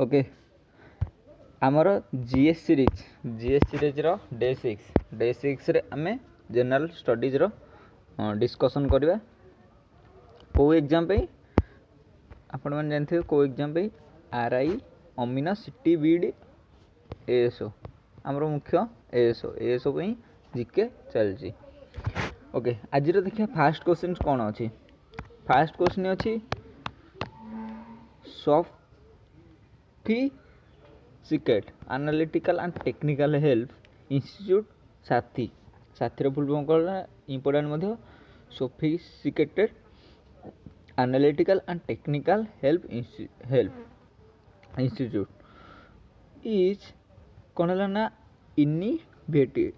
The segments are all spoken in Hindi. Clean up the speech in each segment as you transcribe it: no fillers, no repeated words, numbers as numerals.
ओके आमर जीएस सीरीज रो डे 6 रे आमे जनरल स्टडीज रो डिस्कशन करवा को एग्जाम पे आपण मैंने जानते को एग्जाम पे RI Amina city Beed ASO आमर मुख्य एएसओ पे जीके चलची। ओके आज देखिए फास्ट क्वेश्चन कौन अच्छी। फास्ट क्वेश्चन अच्छी sophisticated analytical and technical help institute साथी फुल फॉर्म कौन important sophisticated analytical and technical help institute is कौन है ना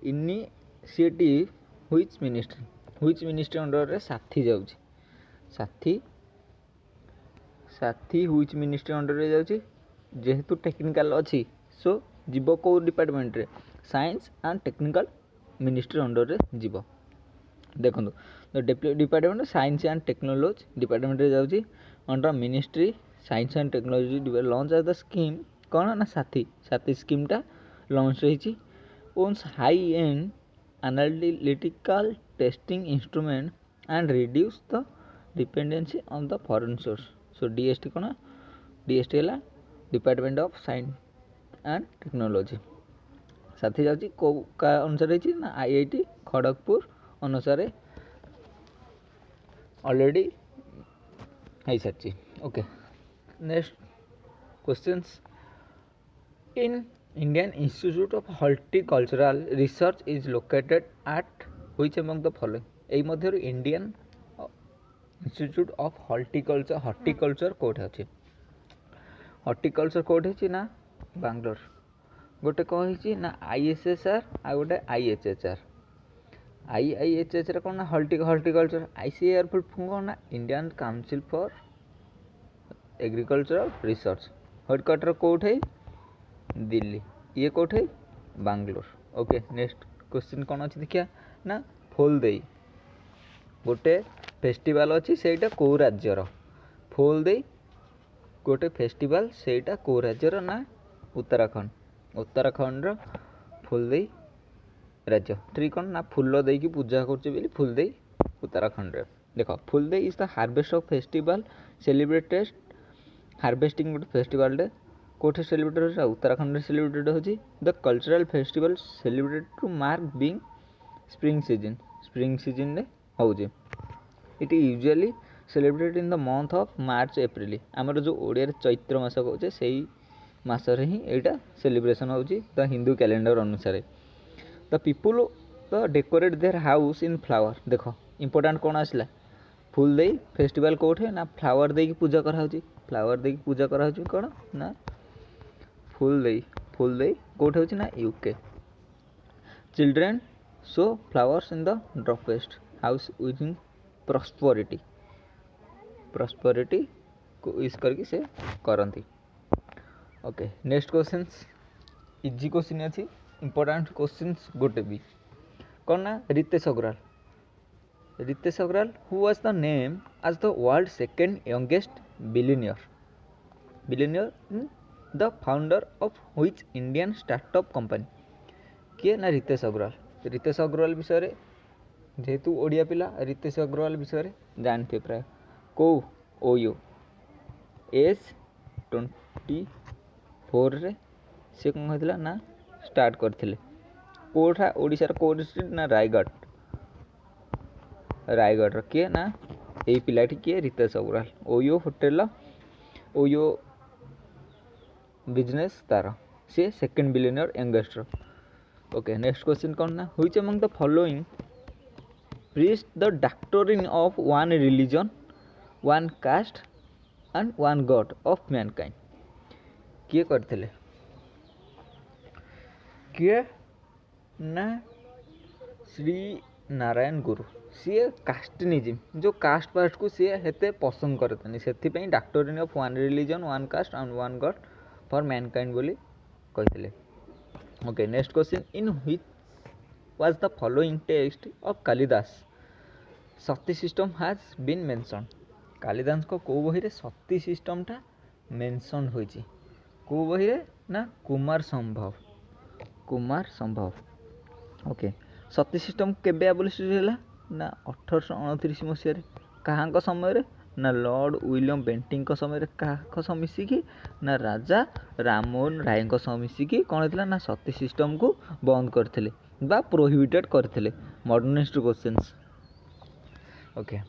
इनिशिएटिव व्हिच मिनिस्ट्री अंडर रे साथी जाउची साथी व्हिच मिनिस्ट्री अंडर रे जाउची जेहेतु टेक्निकल अच्छी सो जीव को डिपार्टमेंट रे science and technical ministry under रे जीव देखो department science and technology department रे जाउची under ministry science and technology launch as the scheme कौन ना साथी स्कीम टा लॉन्च रही owns high and analytical testing instrument and reduce the dependency on the foreign source. So DST कौन डीएसटी है department of science and technology साथी जाउची को का अनुसार रही ना आईआईटी खड़गपुर अनुसार ऑलरेडी है सारी। Okay next questions in Indian institute of horticultural research is located at which among the following AE Madhya Indian institute of horticulture कोठे अच्छे हॉर्टिकल्चर कोठे अच्छी ना बांग्लोर गोटे कौन ना आईएसएसआर आ गोटे आईएचएचआर आईएचएचआर कौन ना हॉर्टिकल्चर आईसीएआर फुल फॉर्म कौन ना Indian council for agricultural research headquarter कोठे दिल्ली ये कोठे बांग्लोर। ओके नेक्स्ट क्वेश्चन कौन अच्छी देखिया ना फूलदेई गोटे फेस्टिवल अच्छी सेटा को राज्यर फूलदेई गोटे फेस्टिवल सेटा को राज्यर ना उत्तराखंड फूलदेई राज्य ट्री कौन ना फूल देकी पूजा कर फूलदेई उत्तराखंड रे देख Phooldei is the harvest of festival celebrated harvesting गोटे फेस्टिवल डे कोठे सेलिब्रेटेड उत्तराखंड सेलिब्रेटेड होची the cultural festival celebrated to mark being spring season रे होची it usually celebrated in the month of March April आमर जो ओडिया चैत्र मास कहचे सेही मास रे ही एटा सेलिब्रेशन होची द हिंदू कैलेंडर अनुसार the people the decorate their house in flower देख इंपोर्टेंट कौन आसला फूल दे फेस्टिवल कोठे ना फ्लावर देकी पूजा कराउची कौन ना फूल दे कोठे होची ना UK children show flowers in the ड्रॉपेस्ट हाउस विदिन प्रॉस्पेरिटी को यूज करके से करती। Okay next questions easy question अच्छी इंपोर्टेंट क्वेश्चंस गोटे भी कौन ना Ritesh Agarwal who was the name as the world second youngest billionaire the founder of which Indian startup company किए ना रितेश अग्रवाल विषय जेहेतु ओडिया पिला रितेश अग्रवाल विषय जानते प्राय को ओयो एज 24 रे से कौन होता ना स्टार्ट करथिले कोठा ओडिशार को डिस्ट्रिक्ट ना रायगढ़ किए ना यही पिलाटी किए Ritesh Agarwal OYO hotel OYO business तार सी second billionaire youngest. Okay next question कौन ना which among the following preach the doctrine of one religion one caste and one god of mankind किए करथिले किए ना श्री नारायण गुरु सी कास्टनिज्म जो कास्ट पास्ट को सी हेते पसंद करते से doctrine of one religion one caste and one God for mankind बोली कहते। Okay next question in which was the following text of Kalidasa sati system has been mention Kalidasa को बही रे सती सिस्टम टा मेंशन होइची को बही रे ना कुमार संभव ओके सती सिस्टम केबे एबोलिश होला ना 1829 मसीह कहाँ समय ना लॉर्ड विलियम बेंटिंग समय क्या मिसिकी ना राजा राममोहन राय मिसिकी कौन होता ना सती सिस्टम को बंद करते बा प्रोहिबिटेड करते modernist questions okay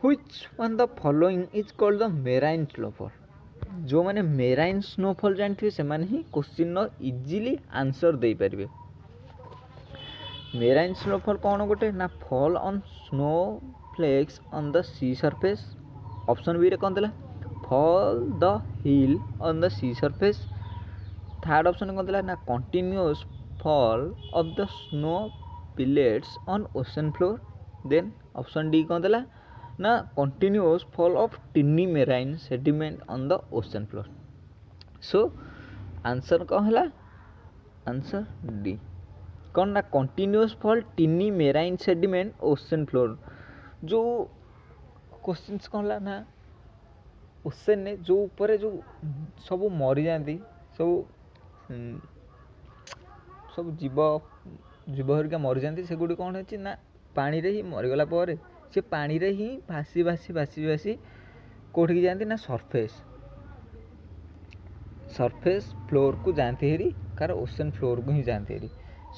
which one the following is called the marine snowfall जो मैंने मेराइन स्नोफॉल जानते से ही क्वेश्चन इजिली आंसर दे पारे मेराइन स्नोफॉल कौन गोटे ना fall on snowflakes on the sea surface option B रे कौन देला fall the hill on the sea surface third option कौन देला ना continuous fall of the snow pellets on ocean floor then option D कौन देला ना continuous fall of टिनी marine sediment on the ocean floor so answer कौन है आंसर डी कौन ना continuous fall टिनी marine sediment ocean floor जो क्वेश्चंस कौन ला ना ओशन ने जो ऊपर जो सब मरी जाती सब जीव जीव हरिका मरी जाती से गुड़ी कौन है ना पानी रे ही मरीगला पर से पानी रे ही भासी भासी भासी भासी कौटिकी जाती ना सरफेस फ्लोर को जाती हेरी कार ओशन फ्लोर को ही जाती हेरी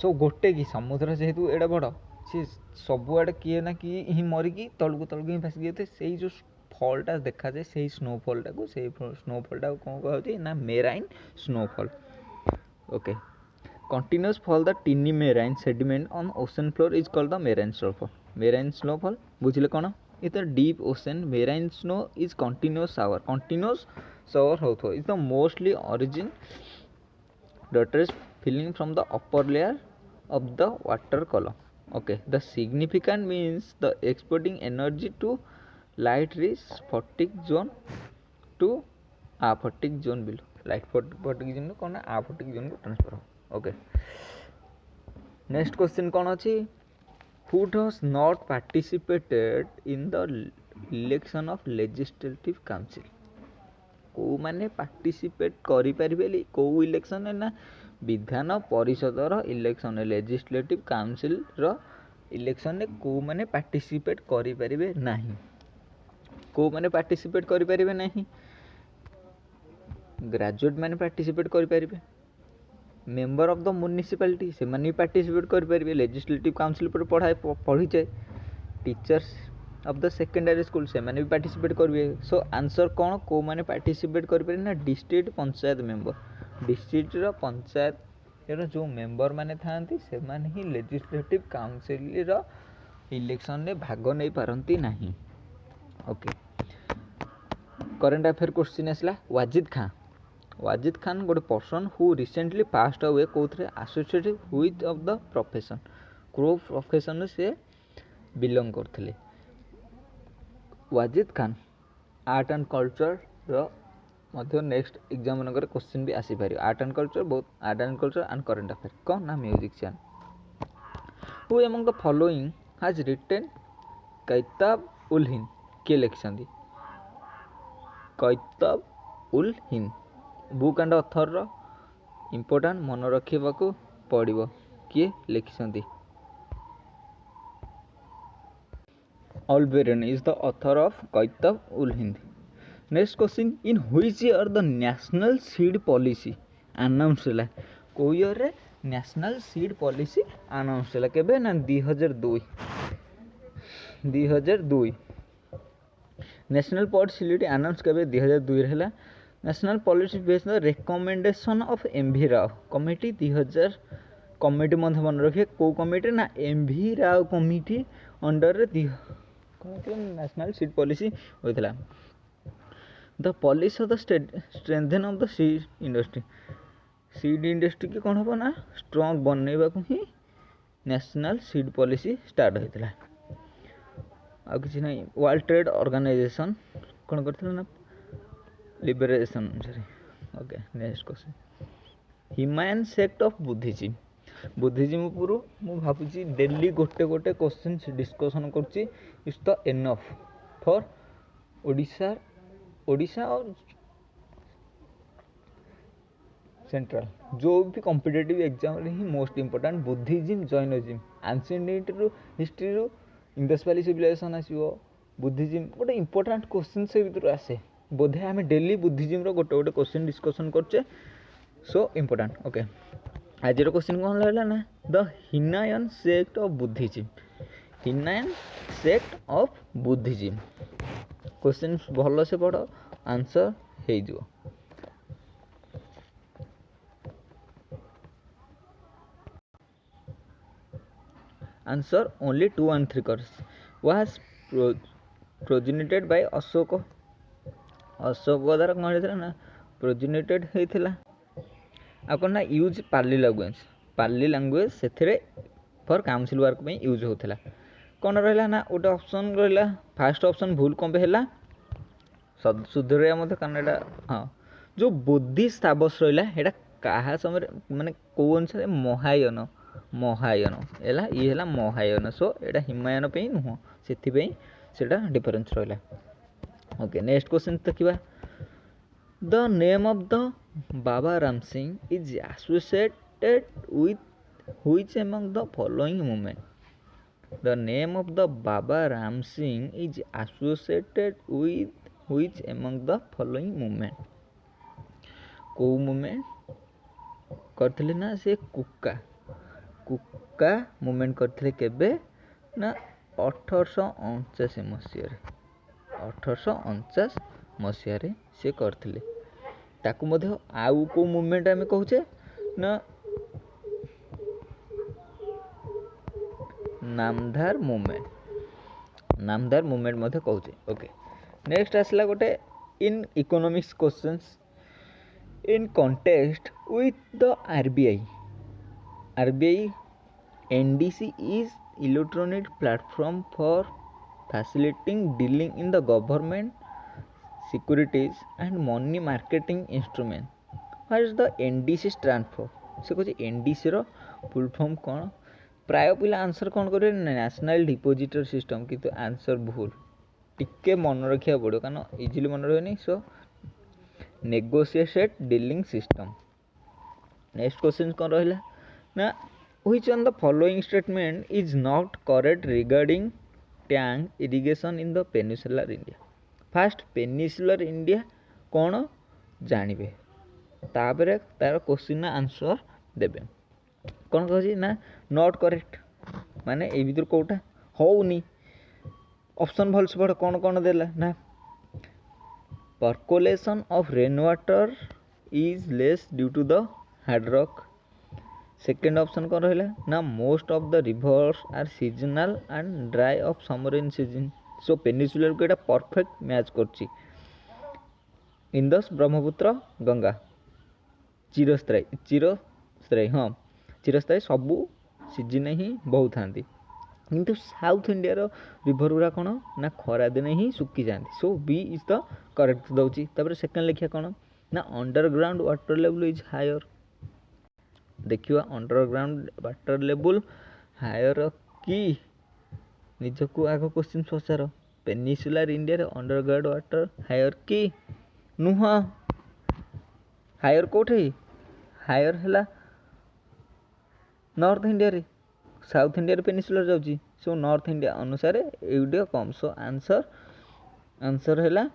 सो गोटे कि समुद्र जेहेतु एडा बड़ सी सबुआड़े किए ना किए ही मरिकी तलू ही भासिक जाते से जो फॉलटा देखा जाए से स्नोफॉलटा को स्नोफॉलटा कौन कह ना marine snowfall okay continuous fall the tiny marine sediment on ocean floor is called the marine snowfall बुझिले कौन in the deep ocean marine snow is continuous shower होता is the mostly origin detritus filling from the upper layer of the water column okay the significant means the exporting energy to light reach sphatic zone to aphatic zone below light sphatic zone कौन aphatic zone को ट्रांसफर हो okay next question कौन अछि who does not participated in the election of legislative council को माने पार्टिसिपेट करि परिबेली को इलेक्शन ना विधान परिषदर इलेक्शन लेजिस्लेटिव काउंसिल रो इलेक्शन को माने पार्टिसिपेट करि परिबे नाही को माने पार्टिसिपेट करि परिबे नाही ग्रेजुएट माने पार्टिसिपेट करि परिबे मेंबर ऑफ द म्युनिसिपैलिटी से माने पार्टिसिपेट करि परिबे लेजिस्लेटिव काउंसिल पर पढ़ी जाए teachers of the secondary school से माने भी पार्टिसिपेट करेंगे सो आंसर कौन को माने पार्टिसिपेट करें ना district panchayat member district panchayat जो मेंबर माने थांती से माने ही लेजिस्लेटिव काउंसिल रो इलेक्शन में भाग नहीं पारती नहीं ओके करंट अफेयर क्वेश्चन आसला वाजिद खान गोटे person who recently passed away कौन associated with of the profession क्रो प्रोफेशन से बिलोंग करते Wajid Khan art and culture रो नेक्स्ट एग्जाम मनकर क्वेश्चन भी आसी पार art and culture and current affair कौन ना musician who among the following has written Kitab ul Hind किए लिखिं Kitab ul Hind book and author रो इम्पोर्टेंट मन रखा पड़ो किए लिखिं Alberin is the author of Kaitab ul Hind. Next question, in which year the national seed policy announced ହେଲା को year रे national seed policy announced ହେଲା केबे ना 2002 national pod facility announced केबे 2002 रे ହେଲା national policy based the recommendation of MV Rao committee 2000 committee मन रखिए को कमिटी ना MV Rao कमिटी अंडर रे national seed policy होता the policy of the strengthen of the seed industry की कौन हम ना स्ट्रंग बनवा को ही नेशनल सीड पॉलिसी स्टार्ट होता आ कि ना वर्ल्ड ट्रेड ऑर्गेनाइजेशन कौन करते ना liberation sorry okay next question Hinayana sect of Buddhism पूर्व मु भावुची डेली गोटे गोटे क्वेश्चन डिस्कशन करछि it's the enough for Odisha और सेंट्रल जो भी कॉम्पिटिटिव एग्जाम रे ही most important Buddhism Jainism ancient history रू इंडस वैली सिविलाइजेशन आसीबो बुद्धिज्म गोटे इंपोर्टेंट क्वेश्चन से भीतर आसे बोधे आम डेली बुद्धिज्म रो गोटे गोटे क्वेश्चन डिस्कशन करचे सो इंपोर्टेंट ओके आज क्वेश्चन कौन लगा ना the Hinayana sect of Buddhism Hinayana sect of Buddhism question भल से पढ़ आंसर हो जो answer only 2 and 3 course was progenited by Ashok द्वारा कौन होता ना प्रोजेनेटेड होता आपन ना यूज पार्ली लैंग्वेज से फॉर काउंसिल वर्क में यूज होता कौन रहा ना गोटे ऑप्शन रहा फास्ट ऑप्शन भूल कौन पे है सुधरिया मत कारण हाँ जो बोधि स्तावस रहा क्या समय माने कौ अनुसार महायन महायन ये है महायन सो यहाँ हिमायन पे नुह से डिफरेन्स रहा ओके नेक्स्ट क्वेश्चन देखा the name of the Baba Ram Singh is associated with which among the following movement the name of the Baba Ram Singh is associated with which among the following movement को मूवमेंट करथिले ना से कुका मूवमेंट करथिले केबे ना 1849 मसीह से करथिले ताकू मध्य आउ को मूवमेंट आमे कहूचे ना नामधार मूवमेंट मध्य कहूचे ओके नेक्स्ट आसला गोटे in economics questions in context with the RBI NDC is electronic platform for facilitating dealing in the government securities and money marketing instrument what is the NDC stand for से कहते NDC रो फुल फॉर्म कौन प्राय पिला आंसर कौन करे नेशनल डिपोजिटर सिस्टम किंतु आंसर भूल टिके मन रखिया पड़ो कारण इजिली मन रहनी so negotiated dealing system next question कौन रहा ना which one the following statement is not correct regarding tank irrigation in the peninsular India first peninsular India कौन जानवे तापर तार क्वेश्चन आंसर देबे कौन कह ना नॉट करेक्ट माने ए भीतर कोटा होउनी ऑप्शन भल से पढ़ कौन कौन देला ना percolation of rainwater is less due to the hard rock second option कौन रहा ना most of the rivers are seasonal and dry of summer in season so peninsular को एटा परफेक्ट मैच करछि इंदस ब्रह्मपुत्र गंगा चिरस्थायी हाँ चिरस्थायी सबू सीजन ही बहु था किंतु साउथ इंडिया रिभर गुरा कौन ना खरा दिन ही सुखी जाती so B is the correct दौची तापर सेकेंड लिखिया कौन ना underground water level is higher देखिए अंडरग्राउंड वाटर लेवल हायर कि निजक आग क्वेश्चन पचार peninsular India underground water higher कि नुह हायर कोठे हायर है नॉर्थ इंडिया रे साउथ इंडिया पेनिनसुलर जाऊँगी सो नॉर्थ इंडिया अनुसार एवडियो कम सो आंसर है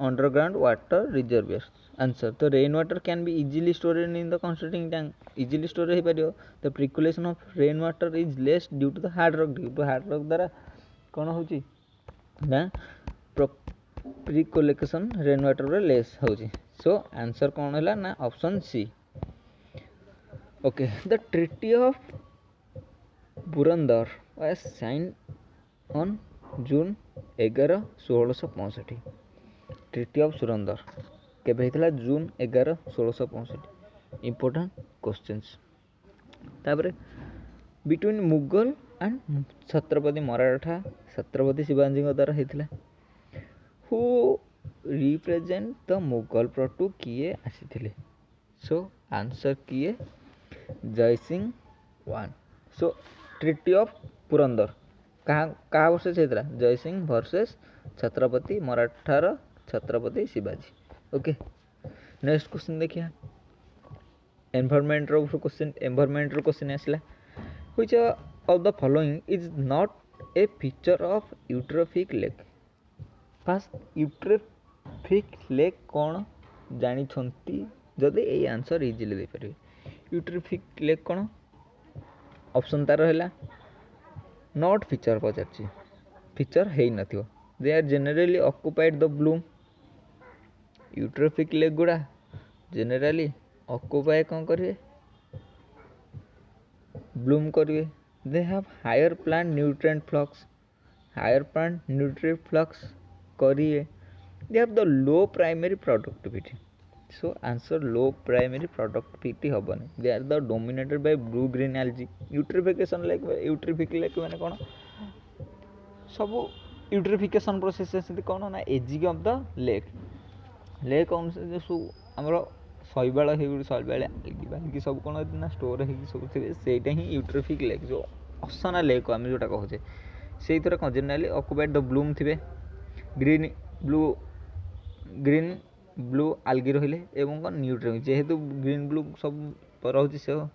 अंडरग्राउंड वाटर रिजर्वियर्स आंसर तो rain water can be easily stored in the constructing tank easily store हो पार the percolation of rain water is less due to the hard rock द्वारा कौन हो प्रिकुलेशन रेन वाटर लेस हो सो आंसर कौन है ना option C okay the treaty of Purandar was signed on जून 11 1665 ट्रिटी ऑफ सुरंदर केबे हितला जून 11 1665 इंपोर्टेंट क्वेश्चंस तापर बिटवीन मुगल एंड छत्रपति मराठा छत्रपति शिवाजी द्वारा हितला हु रिप्रेजेंट द मुगल प्रटु किए आसीथिले सो आंसर किए Jai Singh one so treaty of Purandar कहा वर्सेस होता जय सिंह वर्सेस छत्रपति मराठार Chhatrapati Shivaji okay next question देखिए एनवायरमेंट रो क्वेश्चन, एनवायरमेंट रो क्वेश्चन आसला which of the following is not a feature of eutrophic lake. Fast eutrophic lake कौन जानी जदि ये आंसर इजिली दे पारे। यूट्रोफिक लेक कौन ऑप्शन तार है नॉट फीचर पचार फीचर है नथियो they are generally occupied the bloom. Eutrophic lake गुड़ा जेनेरली ऑक्युपाई कौन करेंगे ब्लूम करेंगे। They have higher plant nutrient flux, higher plant nutrient flux करिए। They have the low primary productivity. So answer low primary productivity हेनी। They are the dominated by blue green algae. Eutrophication lake eutrophic lake मैंने कौन सब यूट्रिफिकेशन प्रोसेस कौन ना ageing of the lake. Lake जो सब आमर शैवाल हो शैवाल आलगी बालगी सब कौन ना स्टोर हो सब थे सहीटा ही यूट्रोफिक लेक जो असना लेक आम जोटा कहे से थर कौन जेनेराली ऑक्युपाइड द ब्लूम थे ग्रीन ब्लू आलगी रहिले एवं कौन न्यूट्रिएंट जेहेतु ग्रीन ब्लू सब रोचे सब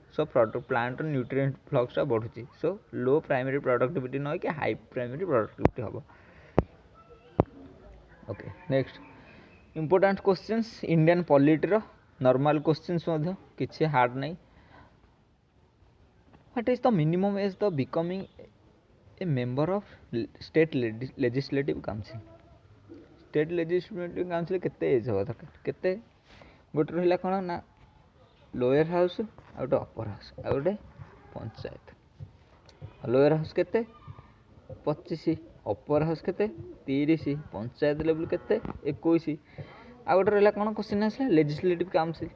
प्लांट न्यूट्रिएंट फ्लक्सटा बढ़ुची। सो लो प्राइमरी प्रोडक्टिविटी न कि हाई प्राइमरी प्रोडक्टिविटी हम। Okay next important questions Indian polity normal questions किसी हार्ड नहीं। What is the minimum age the becoming a member of state legislative council. State legislative council केते एज हो केते गोटे रहा कौन ना लोअर हाउस आ गए अपर हाउस आ गए पंचायत। लोअर हाउस केते 25, अपर हाउस केते 30, पंचायत लेवल केते 21। आ गए रहा कौन क्वेश्चन आसला legislative council.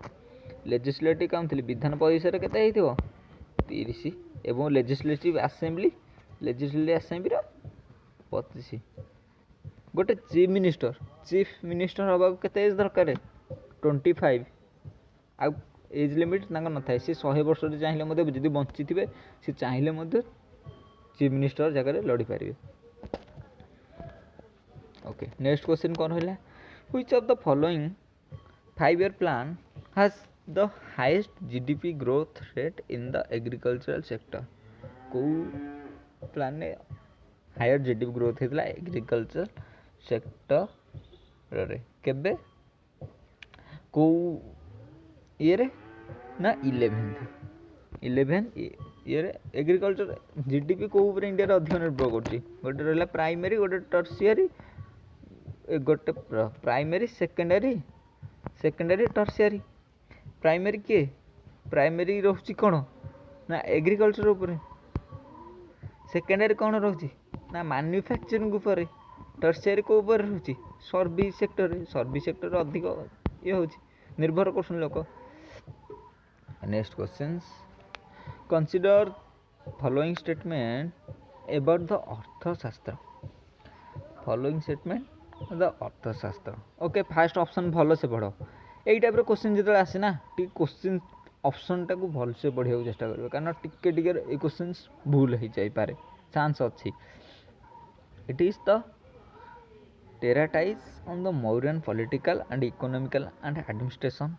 Legislative council Vidhan Parishad केते 30 एवं लेजिस्लेटिव असेंबली 25। गोटे चीफ मिनिस्टर हवा केते एज दरकार 25। आ एज लिमिट न था सी 100 वर्ष चाहिए जब बंची थे सी चाहिए चीफ मिनिस्टर जगह लड़ी पारे। ओके नेक्स्ट क्वेश्चन कौन रहा which of the following 5 year plan has the highest GDP growth rate in the agricultural sector. को प्लान ने हायर जीडीपी ग्रोथ होता एग्रीकल्चर सेक्टर रे केबे को ये ना 11 ये एग्रीकल्चर जीडीपी को इंडिया अधिक निर्भर कर गोटे रहा प्राइमरी गोटे टर्सियरी गोटे प्राइमरी सेकेंडरी टर्सियरी। प्राइमरी किए प्राइमरी रोचे कौन ना एग्रीकल्चर उपर। सेकेंडरी कौन रोचे ना मैन्युफैक्चरिंग उपर। टर्सियरी को ऊपर रोचे सर्विस सेक्टर अधिक ये हो निर्भर कर लोक। Next questions consider following statement about the अर्थशास्त्र। फॉलोइंग स्टेटमेंट द अर्थशास्त्र। ओके फास्ट ऑप्शन भल से पढ़ यही टाइप क्वेश्चन जो आसे ना टी क्वेश्चन ऑप्शन टाक भल से पढ़ा चेष्टा करें कारण टिके टिके क्वेश्चन भूल हो जापे चांस अच्छी। It is the treatise on the Mauryan political and economical and administration.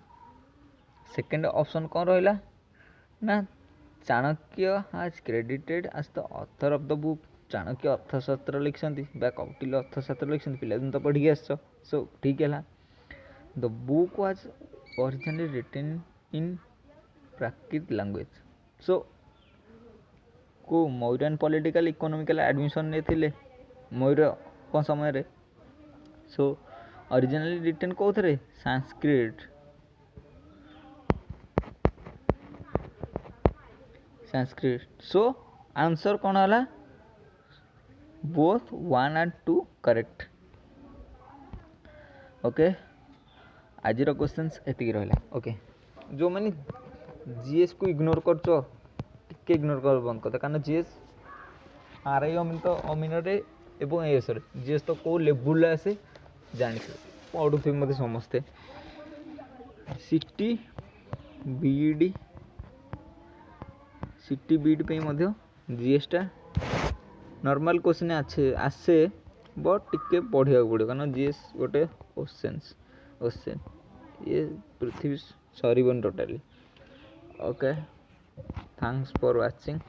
Second option कौन रहा ना Chanakya has credited as the author of the book. Chanakya Arthashastra लिखिं कौटिल्य अर्थशास्त्र लिखिं पिलादिन तो पढ़ी आस सो ठीक है। The book was originally written in Prakrit language. So को मौर्यन पॉलिटिकल इकोनॉमिकल एडमिशन ने थिले मौर्य को समय रे। सो ओरिजिनली रिटन कौन संस्कृत सो आंसर कौन है बोथ 1 and 2 करेक्ट। ओके आज क्वेश्चंस एति रहा। ओके जो मैंने जीएस को इग्नोर कर इग्नोर कर बंद करता कारण जीएस आरआई अमीन एवं एएस जीएस तो कौ लेवल आसे जानी पढ़ु मत समस्ते सिटी बीईडी पे जीएसटा नॉर्मल क्वेश्चन आसे बट टिके पढ़ा पड़ो कारण जीएस गोटे ओशन ये पृथ्वी Sarban totally Okay, thanks for watching.